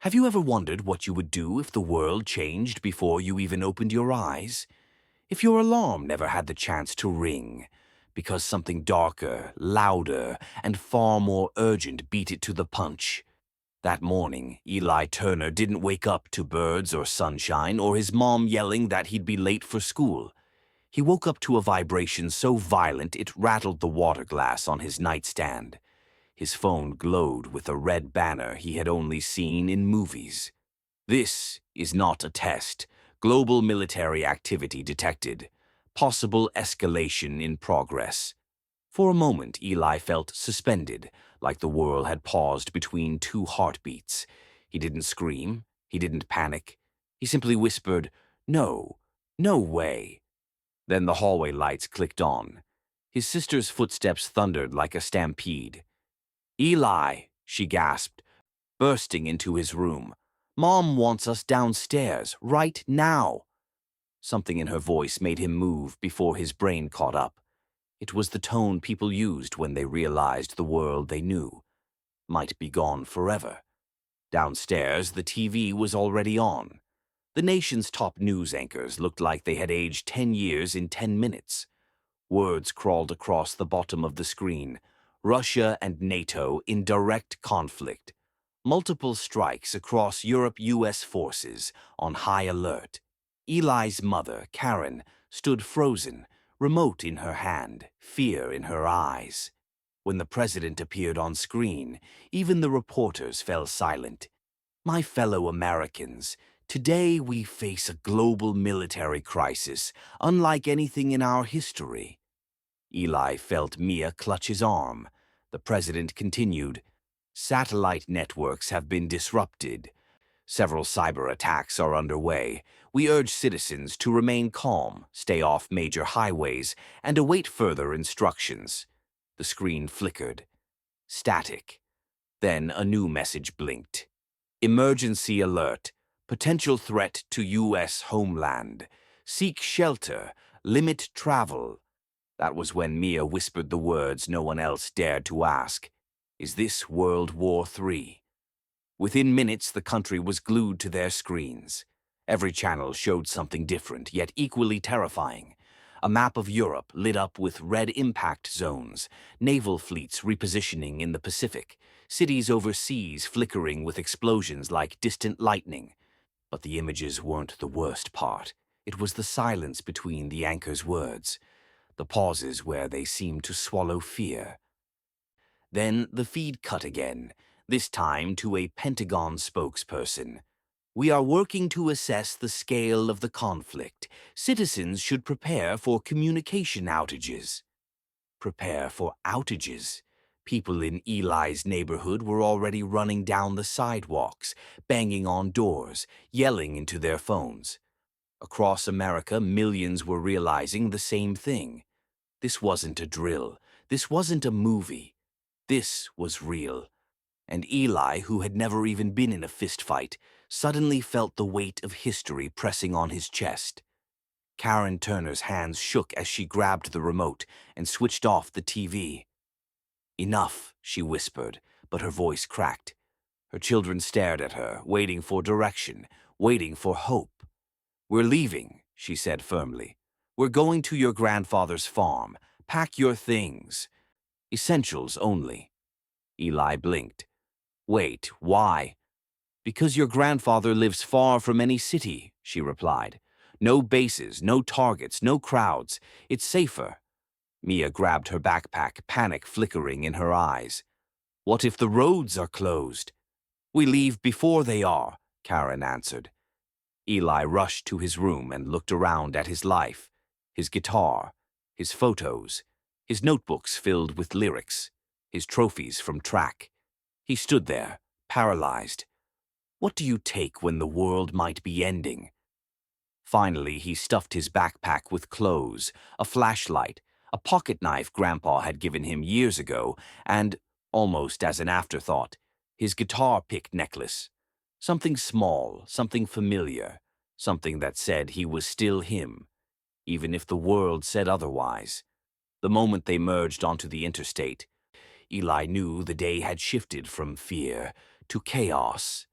Have you ever wondered what you would do if the world changed before you even opened your eyes? If your alarm never had the chance to ring, because something darker, louder, and far more urgent beat it to the punch? That morning, Eli Turner didn't wake up to birds or sunshine or his mom yelling that he'd be late for school. He woke up to a vibration so violent it rattled the water glass on his nightstand. His phone glowed with a red banner he had only seen in movies. This is not a test. Global military activity detected. Possible escalation in progress. For a moment, Eli felt suspended, like the world had paused between two heartbeats. He didn't scream. He didn't panic. He simply whispered, "No, no way." Then the hallway lights clicked on. His sister's footsteps thundered like a stampede. "Eli," she gasped, bursting into his room. "Mom wants us downstairs, right now." Something in her voice made him move before his brain caught up. It was the tone people used when they realized the world they knew might be gone forever. Downstairs, the TV was already on. The nation's top news anchors looked like they had aged 10 years in 10 minutes. Words crawled across the bottom of the screen. Russia and NATO in direct conflict. Multiple strikes across Europe-US forces on high alert. Eli's mother, Karen, stood frozen, remote in her hand, fear in her eyes. When the president appeared on screen, even the reporters fell silent. "My fellow Americans, today we face a global military crisis, unlike anything in our history." Eli felt Mia clutch his arm. The president continued, "Satellite networks have been disrupted. Several cyber attacks are underway. We urge citizens to remain calm, stay off major highways, and await further instructions." The screen flickered. Static. Then a new message blinked. "Emergency alert. Potential threat to U.S. homeland. Seek shelter. Limit travel." That was when Mia whispered the words no one else dared to ask. "Is this World War III?" Within minutes, the country was glued to their screens. Every channel showed something different, yet equally terrifying. A map of Europe lit up with red impact zones, naval fleets repositioning in the Pacific, cities overseas flickering with explosions like distant lightning. But the images weren't the worst part. It was the silence between the anchor's words, the pauses where they seemed to swallow fear. Then the feed cut again, this time to a Pentagon spokesperson. "We are working to assess the scale of the conflict. Citizens should prepare for communication outages." Prepare for outages? People in Eli's neighborhood were already running down the sidewalks, banging on doors, yelling into their phones. Across America, millions were realizing the same thing. This wasn't a drill. This wasn't a movie. This was real. And Eli, who had never even been in a fistfight, suddenly felt the weight of history pressing on his chest. Karen Turner's hands shook as she grabbed the remote and switched off the TV. "Enough," she whispered, but her voice cracked. Her children stared at her, waiting for direction, waiting for hope. "We're leaving," she said firmly. "We're going to your grandfather's farm. Pack your things. Essentials only." Eli blinked. "Wait, why?" "Because your grandfather lives far from any city," she replied. "No bases, no targets, no crowds. It's safer." Mia grabbed her backpack, panic flickering in her eyes. "What if the roads are closed?" "We leave before they are," Karen answered. Eli rushed to his room and looked around at his life, his guitar, his photos, his notebooks filled with lyrics, his trophies from track. He stood there, paralyzed. What do you take when the world might be ending? Finally, he stuffed his backpack with clothes, a flashlight, a pocket knife Grandpa had given him years ago, and, almost as an afterthought, his guitar pick necklace. Something small, something familiar, something that said he was still him, even if the world said otherwise. The moment they merged onto the interstate, Eli knew the day had shifted from fear to chaos.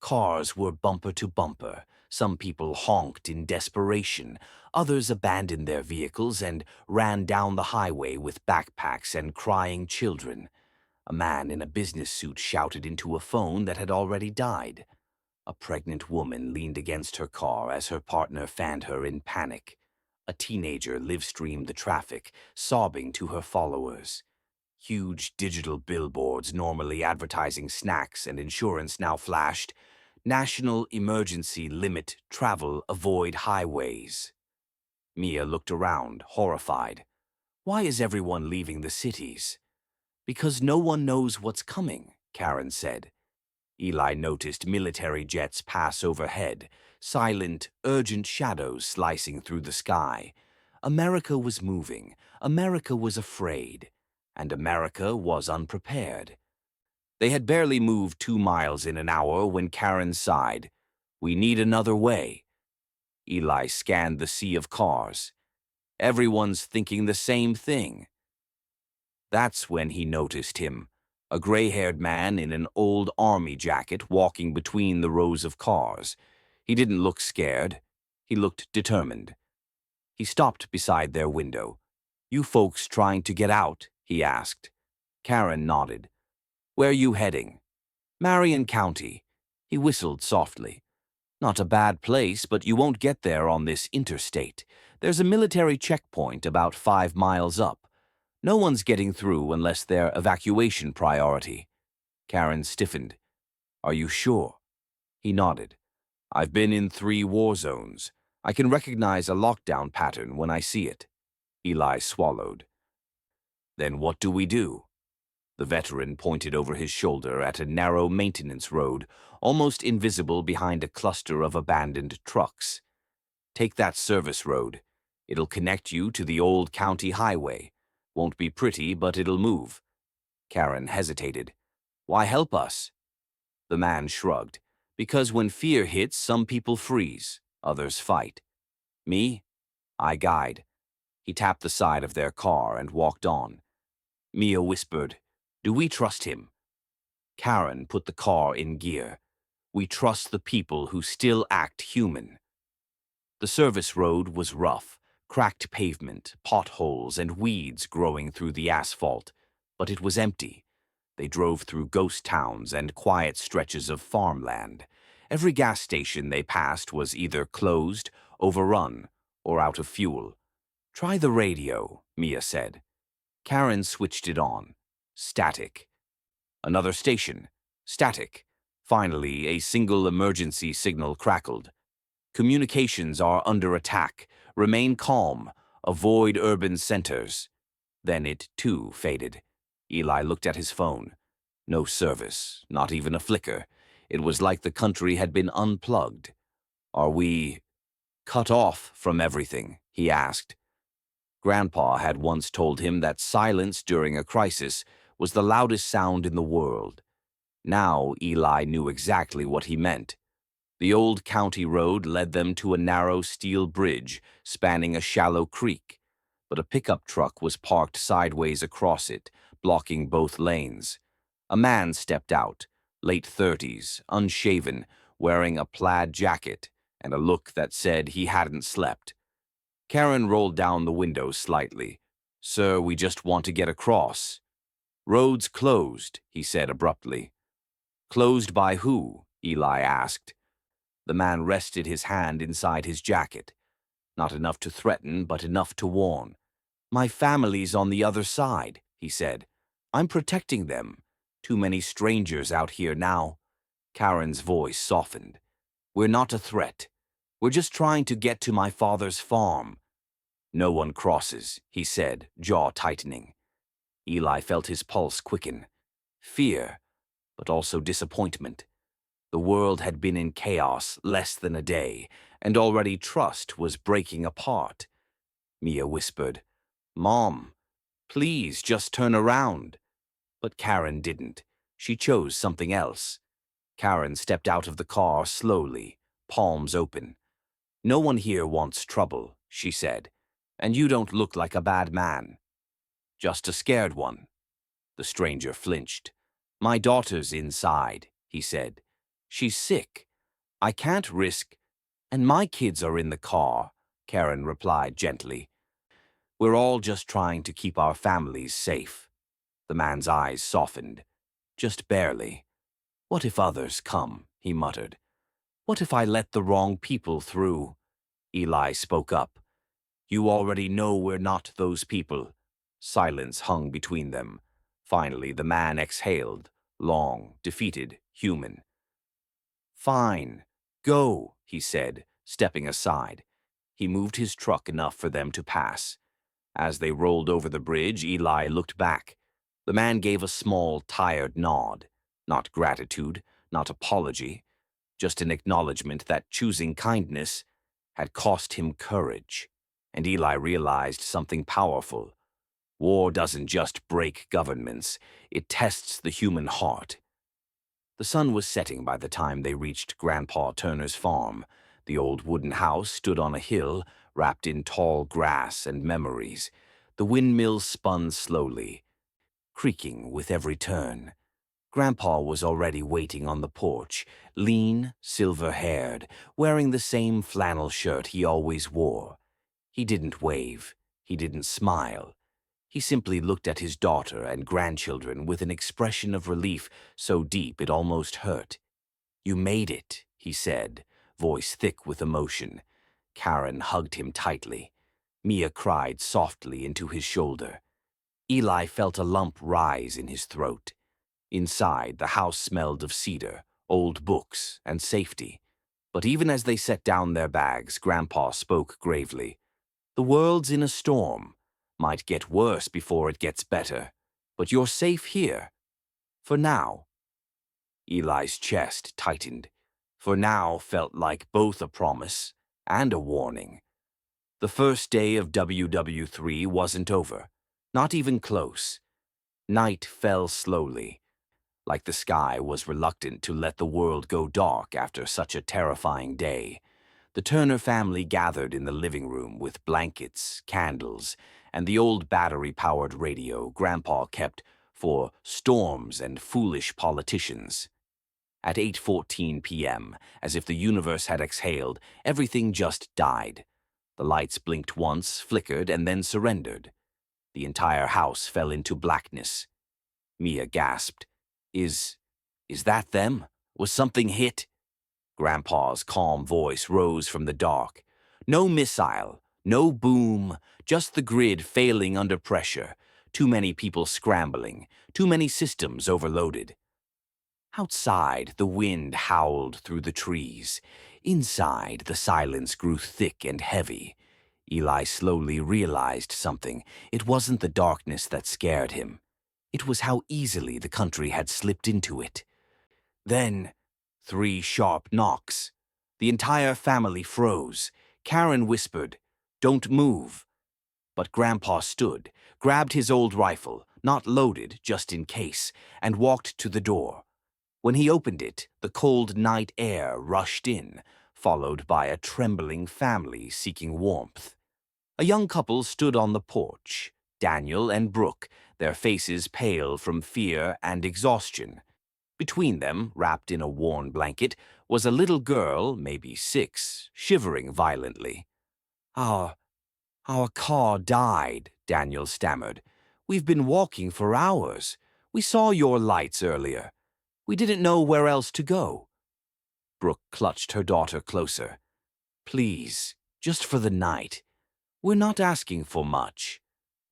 Cars were bumper to bumper. Some people honked in desperation. Others abandoned their vehicles and ran down the highway with backpacks and crying children. A man in a business suit shouted into a phone that had already died. A pregnant woman leaned against her car as her partner fanned her in panic. A teenager live-streamed the traffic, sobbing to her followers. Huge digital billboards normally advertising snacks and insurance now flashed. National emergency limit travel avoid highways. Mia looked around, horrified. Why is everyone leaving the cities? Because no one knows what's coming, Karen said. Eli noticed military jets pass overhead, silent, urgent shadows slicing through the sky. America was moving, America was afraid, and America was unprepared. They had barely moved 2 miles in an hour when Karen sighed. We need another way. Eli scanned the sea of cars. Everyone's thinking the same thing. That's when he noticed him, a gray-haired man in an old army jacket walking between the rows of cars. He didn't look scared. He looked determined. He stopped beside their window. You folks trying to get out? He asked. Karen nodded. Where you heading? Marion County. He whistled softly. Not a bad place, but you won't get there on this interstate. There's a military checkpoint about 5 miles up. No one's getting through unless they're evacuation priority. Karen stiffened. Are you sure? He nodded. I've been in 3 war zones. I can recognize a lockdown pattern when I see it. Eli swallowed. Then what do we do? The veteran pointed over his shoulder at a narrow maintenance road, almost invisible behind a cluster of abandoned trucks. Take that service road. It'll connect you to the old county highway. Won't be pretty, but it'll move. Karen hesitated. Why help us? The man shrugged. Because when fear hits, some people freeze, others fight. Me? I guide. He tapped the side of their car and walked on. Mia whispered, Do we trust him? Karen put the car in gear. We trust the people who still act human. The service road was rough, cracked pavement, potholes, and weeds growing through the asphalt, but it was empty. They drove through ghost towns and quiet stretches of farmland. Every gas station they passed was either closed, overrun, or out of fuel. Try the radio, Mia said. Karen switched it on. Static. Another station. Static. Finally, a single emergency signal crackled. Communications are under attack. Remain calm. Avoid urban centers. Then it, too, faded. Eli looked at his phone. No service, not even a flicker. It was like the country had been unplugged. Are we cut off from everything? He asked. Grandpa had once told him that silence during a crisis was the loudest sound in the world. Now Eli knew exactly what he meant. The old county road led them to a narrow steel bridge spanning a shallow creek, but a pickup truck was parked sideways across it, blocking both lanes. A man stepped out, late 30s, unshaven, wearing a plaid jacket and a look that said he hadn't slept. Karen rolled down the window slightly. Sir, we just want to get across. Roads closed, he said abruptly. Closed by who? Eli asked. The man rested his hand inside his jacket. Not enough to threaten, but enough to warn. My family's on the other side, he said. I'm protecting them. Too many strangers out here now. Karen's voice softened. We're not a threat. We're just trying to get to my father's farm. No one crosses, he said, jaw tightening. Eli felt his pulse quicken. Fear, but also disappointment. The world had been in chaos less than a day, and already trust was breaking apart. Mia whispered, Mom, please just turn around. But Karen didn't. She chose something else. Karen stepped out of the car slowly, palms open. No one here wants trouble, she said, and you don't look like a bad man. Just a scared one. The stranger flinched. My daughter's inside, he said. She's sick. I can't risk, and my kids are in the car, Karen replied gently. We're all just trying to keep our families safe. The man's eyes softened. Just barely. What if others come? He muttered. What if I let the wrong people through? Eli spoke up. You already know we're not those people. Silence hung between them. Finally, the man exhaled, long, defeated, human. Fine. Go, he said, stepping aside. He moved his truck enough for them to pass. As they rolled over the bridge, Eli looked back. The man gave a small, tired nod. Not gratitude, not apology, just an acknowledgement that choosing kindness had cost him courage. And Eli realized something powerful. War doesn't just break governments, it tests the human heart. The sun was setting by the time they reached Grandpa Turner's farm. The old wooden house stood on a hill, wrapped in tall grass and memories. The windmill spun slowly, creaking with every turn. Grandpa was already waiting on the porch, lean, silver-haired, wearing the same flannel shirt he always wore. He didn't wave. He didn't smile. He simply looked at his daughter and grandchildren with an expression of relief so deep it almost hurt. You made it, he said, voice thick with emotion. Karen hugged him tightly. Mia cried softly into his shoulder. Eli felt a lump rise in his throat. Inside, the house smelled of cedar, old books, and safety. But even as they set down their bags, Grandpa spoke gravely. The world's in a storm. Might get worse before it gets better. But you're safe here. For now. Eli's chest tightened. For now felt like both a promise and a warning. The first day of WW3 wasn't over. Not even close. Night fell slowly, like the sky was reluctant to let the world go dark after such a terrifying day. The Turner family gathered in the living room with blankets, candles, and the old battery-powered radio Grandpa kept for storms and foolish politicians. At 8:14 p.m., as if the universe had exhaled, everything just died. The lights blinked once, flickered, and then surrendered. The entire house fell into blackness. Mia gasped. Is that them? Was something hit? Grandpa's calm voice rose from the dark. No missile, no boom, just the grid failing under pressure. Too many people scrambling, too many systems overloaded. Outside, the wind howled through the trees. Inside, the silence grew thick and heavy. Eli slowly realized something. It wasn't the darkness that scared him. It was how easily the country had slipped into it. Then, 3 sharp knocks. The entire family froze. Karen whispered, "Don't move." But Grandpa stood, grabbed his old rifle, not loaded, just in case, and walked to the door. When he opened it, the cold night air rushed in, followed by a trembling family seeking warmth. A young couple stood on the porch, Daniel and Brooke, their faces pale from fear and exhaustion. Between them, wrapped in a worn blanket, was a little girl, maybe 6, shivering violently. Our car died, Daniel stammered. We've been walking for hours. We saw your lights earlier. We didn't know where else to go." Brooke clutched her daughter closer. "Please, just for the night. We're not asking for much."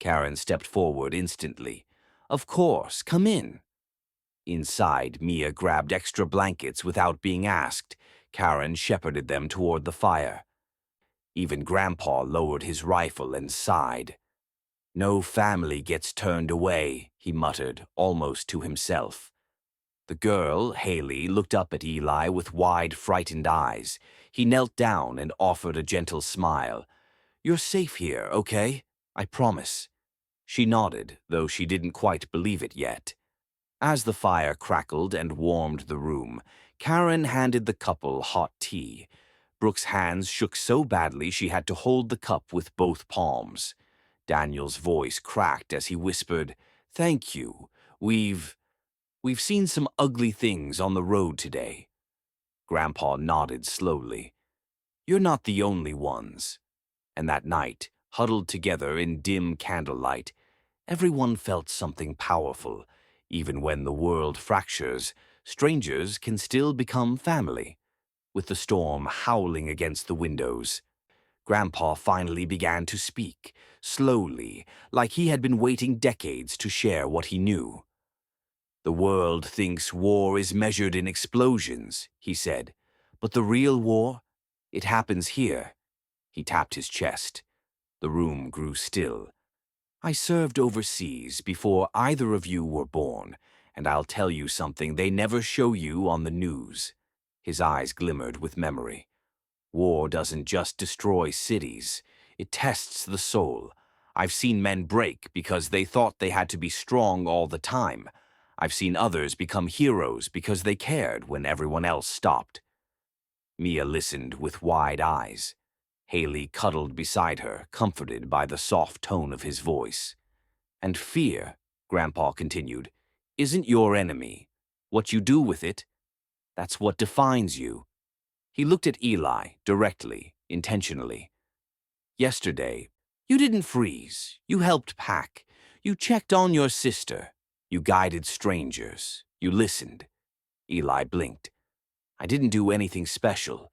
Karen stepped forward instantly. "Of course, come in." Inside, Mia grabbed extra blankets without being asked. Karen shepherded them toward the fire. Even Grandpa lowered his rifle and sighed. "No family gets turned away," he muttered, almost to himself. The girl, Haley, looked up at Eli with wide, frightened eyes. He knelt down and offered a gentle smile. "You're safe here, okay? I promise." She nodded, though she didn't quite believe it yet. As the fire crackled and warmed the room, Karen handed the couple hot tea. Brooke's hands shook so badly she had to hold the cup with both palms. Daniel's voice cracked as he whispered, "Thank you. We've seen some ugly things on the road today. Grandpa nodded slowly. You're not the only ones. And that night, huddled together in dim candlelight, everyone felt something powerful. Even when the world fractures, strangers can still become family. With the storm howling against the windows, Grandpa finally began to speak, slowly, like he had been waiting decades to share what he knew. The world thinks war is measured in explosions, he said. But the real war? It happens here. He tapped his chest. The room grew still. I served overseas before either of you were born, and I'll tell you something they never show you on the news. His eyes glimmered with memory. War doesn't just destroy cities. It tests the soul. I've seen men break because they thought they had to be strong all the time. I've seen others become heroes because they cared when everyone else stopped. Mia listened with wide eyes. Haley cuddled beside her, comforted by the soft tone of his voice. And fear, Grandpa continued, isn't your enemy. What you do with it, that's what defines you. He looked at Eli, directly, intentionally. Yesterday, you didn't freeze. You helped pack. You checked on your sister. You guided strangers. You listened. Eli blinked. I didn't do anything special.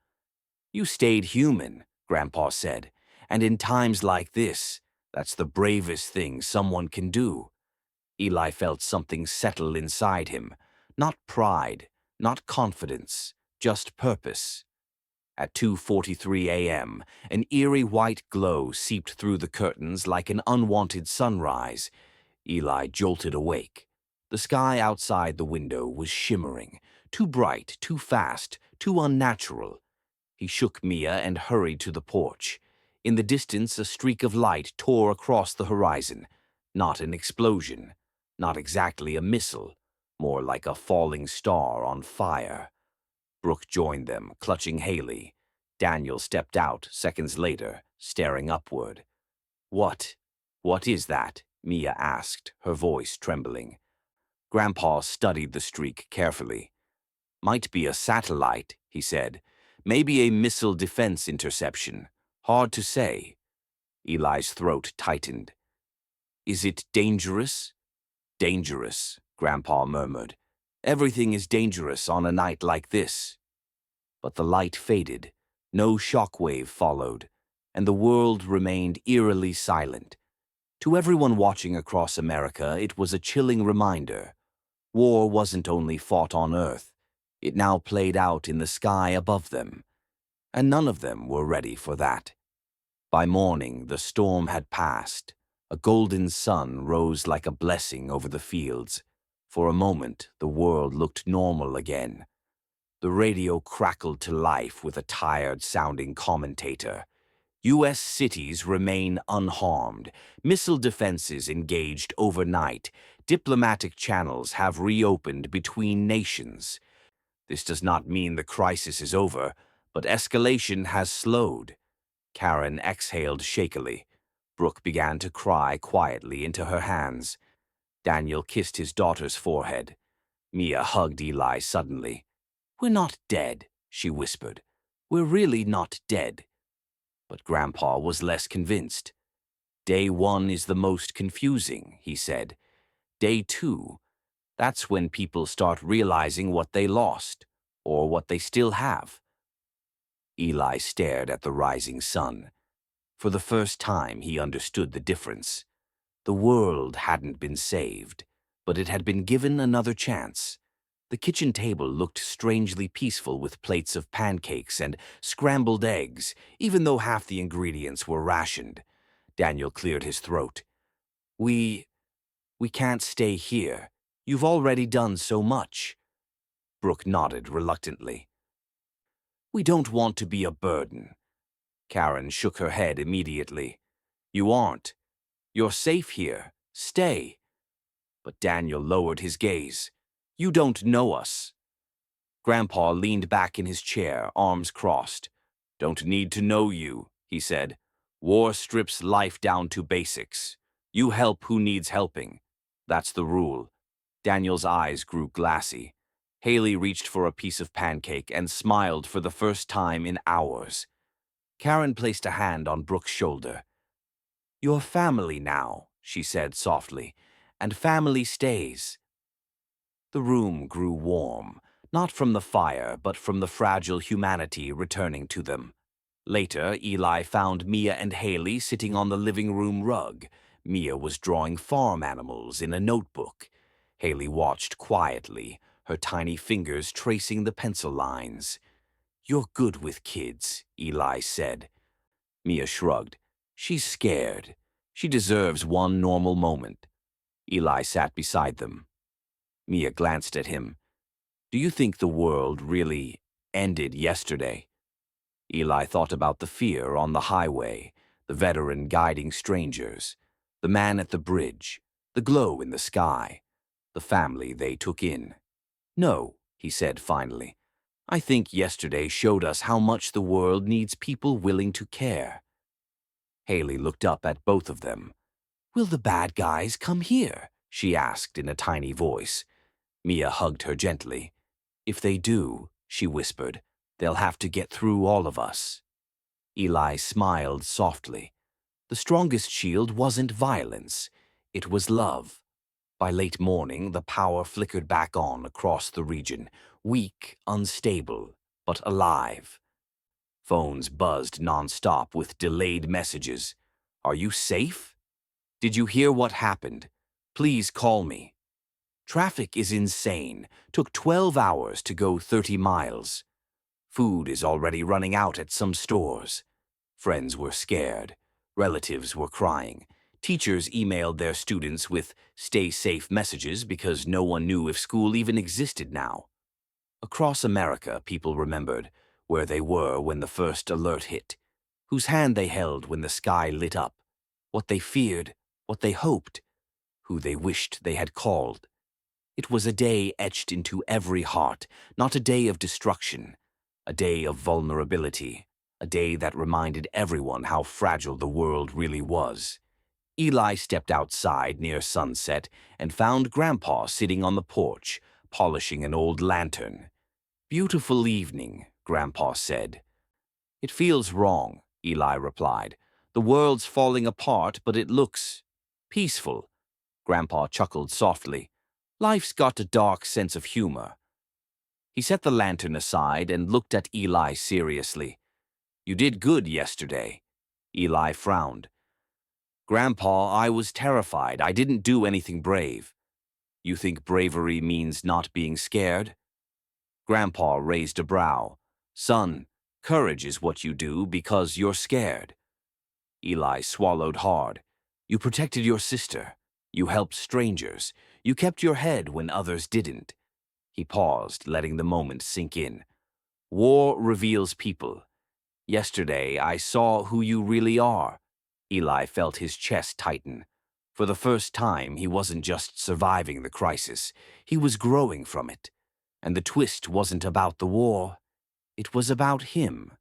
You stayed human, Grandpa said. And in times like this, that's the bravest thing someone can do. Eli felt something settle inside him. Not pride, not confidence, just purpose. At 2:43 a.m., an eerie white glow seeped through the curtains like an unwanted sunrise. Eli jolted awake. The sky outside the window was shimmering, too bright, too fast, too unnatural. He shook Mia and hurried to the porch. In the distance, a streak of light tore across the horizon. Not an explosion, not exactly a missile, more like a falling star on fire. Brooke joined them, clutching Haley. Daniel stepped out seconds later, staring upward. What is that? Mia asked, her voice trembling. Grandpa studied the streak carefully. Might be a satellite, he said. Maybe a missile defense interception. Hard to say. Eli's throat tightened. Is it dangerous? Dangerous, Grandpa murmured. Everything is dangerous on a night like this. But the light faded. No shockwave followed, and the world remained eerily silent. To everyone watching across America, it was a chilling reminder. War wasn't only fought on Earth. It now played out in the sky above them. And none of them were ready for that. By morning, the storm had passed. A golden sun rose like a blessing over the fields. For a moment, the world looked normal again. The radio crackled to life with a tired-sounding commentator. U.S. cities remain unharmed. Missile defenses engaged overnight. Diplomatic channels have reopened between nations. This does not mean the crisis is over, but escalation has slowed. Karen exhaled shakily. Brooke began to cry quietly into her hands. Daniel kissed his daughter's forehead. Mia hugged Eli suddenly. We're not dead, she whispered. We're really not dead. But Grandpa was less convinced. Day 1 is the most confusing, he said. Day 2, that's when people start realizing what they lost, or what they still have. Eli stared at the rising sun. For the first time, he understood the difference. The world hadn't been saved, but it had been given another chance. The kitchen table looked strangely peaceful with plates of pancakes and scrambled eggs, even though half the ingredients were rationed. Daniel cleared his throat. We can't stay here. You've already done so much. Brooke nodded reluctantly. We don't want to be a burden. Karen shook her head immediately. You aren't. You're safe here. Stay. But Daniel lowered his gaze. You don't know us. Grandpa leaned back in his chair, arms crossed. Don't need to know you, he said. War strips life down to basics. You help who needs helping. That's the rule. Daniel's eyes grew glassy. Haley reached for a piece of pancake and smiled for the first time in hours. Karen placed a hand on Brooke's shoulder. "You're family now," she said softly, "and family stays." The room grew warm, not from the fire, but from the fragile humanity returning to them. Later, Eli found Mia and Haley sitting on the living room rug. Mia was drawing farm animals in a notebook. Haley watched quietly, her tiny fingers tracing the pencil lines. "You're good with kids," Eli said. Mia shrugged. "She's scared. She deserves one normal moment." Eli sat beside them. Mia glanced at him. "Do you think the world really ended yesterday?" Eli thought about the fear on the highway, the veteran guiding strangers, the man at the bridge, the glow in the sky, the family they took in. "No," he said finally. "I think yesterday showed us how much the world needs people willing to care." Haley looked up at both of them. "Will the bad guys come here?" she asked in a tiny voice. Mia hugged her gently. "If they do," she whispered, "they'll have to get through all of us." Eli smiled softly. The strongest shield wasn't violence, it was love. By late morning, the power flickered back on across the region, weak, unstable, but alive. Phones buzzed nonstop with delayed messages. "Are you safe? Did you hear what happened? Please call me." "Traffic is insane. Took 12 hours to go 30 miles. Food is already running out at some stores." Friends were scared. Relatives were crying. Teachers emailed their students with "stay safe" messages because no one knew if school even existed now. Across America, people remembered where they were when the first alert hit, whose hand they held when the sky lit up, what they feared, what they hoped, who they wished they had called. It was a day etched into every heart, not a day of destruction, a day of vulnerability, a day that reminded everyone how fragile the world really was. Eli stepped outside near sunset and found Grandpa sitting on the porch, polishing an old lantern. "Beautiful evening," Grandpa said. "It feels wrong," Eli replied. "The world's falling apart, but it looks peaceful." Grandpa chuckled softly. "Life's got a dark sense of humor." He set the lantern aside and looked at Eli seriously. "You did good yesterday." Eli frowned. "Grandpa, I was terrified. I didn't do anything brave." "You think bravery means not being scared?" Grandpa raised a brow. "Son, courage is what you do because you're scared." Eli swallowed hard. "You protected your sister. You helped strangers. You kept your head when others didn't." He paused, letting the moment sink in. "War reveals people. Yesterday, I saw who you really are." Eli felt his chest tighten. For the first time, he wasn't just surviving the crisis. He was growing from it. And the twist wasn't about the war. It was about him.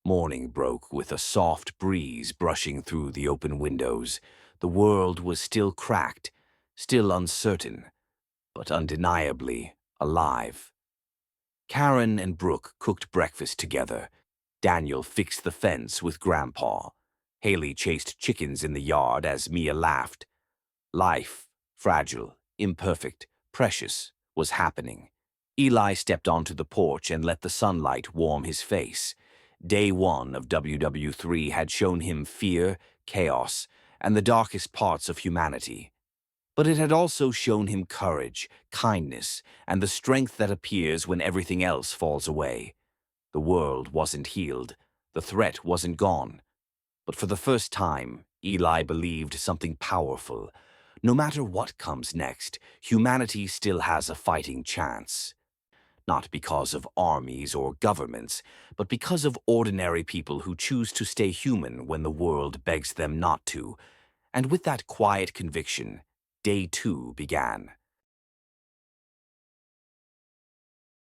Morning broke with a soft breeze brushing through the open windows. The world was still cracked, still uncertain, but undeniably alive. Karen and Brooke cooked breakfast together. Daniel fixed the fence with Grandpa. Haley chased chickens in the yard as Mia laughed. Life, fragile, imperfect, precious, was happening. Eli stepped onto the porch and let the sunlight warm his face. Day one of WW3 had shown him fear, chaos, and the darkest parts of humanity. But it had also shown him courage, kindness, and the strength that appears when everything else falls away. The world wasn't healed. The threat wasn't gone. But for the first time, Eli believed something powerful. No matter what comes next, humanity still has a fighting chance. Not because of armies or governments, but because of ordinary people who choose to stay human when the world begs them not to. And with that quiet conviction, day two began.